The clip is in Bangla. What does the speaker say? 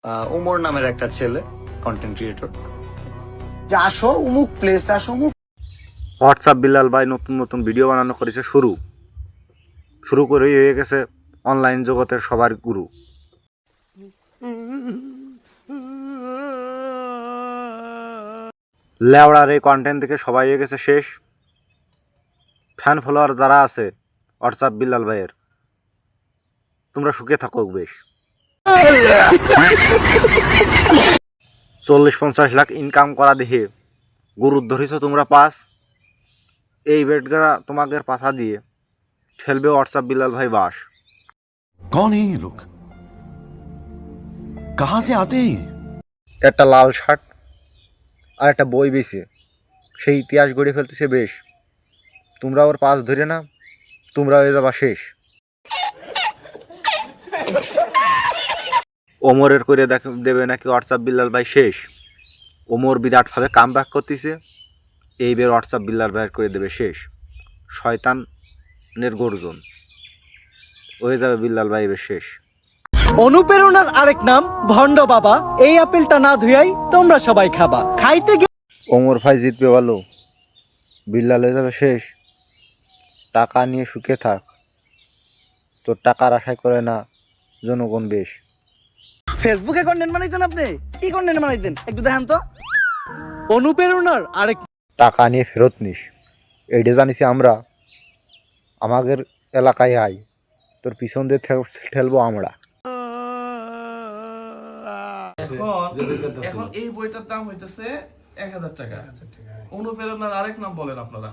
ওমর নামের একটা ছেলে কন্টেন্ট ক্রিয়েটর, যে আসো অমুক প্লেস, আসো অমুক। হোয়াটসঅ্যাপ বিল্লাল ভাই নতুন নতুন ভিডিও বানানো করেছে, শুরু করেই হয়ে গেছে অনলাইন জগতের সবার গুরু। লেওড়ার এই কন্টেন্ট দেখে সবাই হয়ে গেছে শেষ। ফ্যান ফলোয়ার যারা আছে হোয়াটসঅ্যাপ বিল্লাল ভাইয়ের, তোমরা সুখে থাকো বেশ। 40-50 লাখ ইনকাম করা দেখে গরুর ধরেছ তোমরা পাস। এই বেটগারা তোমাদের পাশা দিয়ে ঠেলবে হোয়াটসঅ্যাপ বিল্লাল ভাই বাস। कौन है ये लोग? कहां से आते हैं? একটা লাল শার্ট আর একটা বই বেছে সেই ইতিহাস গড়ে ফেলতেছে বেশ। তোমরা ওর পাস ধরে না, তোমরা হয়ে যাবা শেষ। ওমরের করে দেবে নাকি হোয়াটসঅ্যাপ বিল্লাল ভাই শেষ। ওমর বিরাটভাবে কাম ব্যাক করতেছে, এইবার হোয়াটসঅ্যাপ বিল্লাল ভাই করে দেবে শেষ। শয়তানের গর্জন হয়ে যাবে বিল্লাল ভাই এবার শেষ। অনুপ্রেরণার আরেক নাম ভণ্ড বাবা। এই আপেলটা না ধুয়াই তোমরা সবাই খাবা। খাইতে ওমর ভাই জিতবে ভালো, বিল্লাল হয়ে যাবে শেষ। টাকা নিয়ে সুখে থাক, তোর টাকার আশায় করে না জনগণ বেশ। ফেসবুকে কন্টেন্ট বানাইতেন, আপনি কি কন্টেন্ট বানাইতেন একটু দেখান তো। অনুপ্রেরণার আরেক টাকা নিয়ে ফেরত নিস, এইটা জানিস আমরা। আমাদের এলাকায় আয়, তোর পিছন দিয়ে ঠেলবো আমরা। এখন এই বইটার দাম হইতেছে 1000 টাকা। অনুপ্রেরণার আরেক নাম বলেন আপনারা।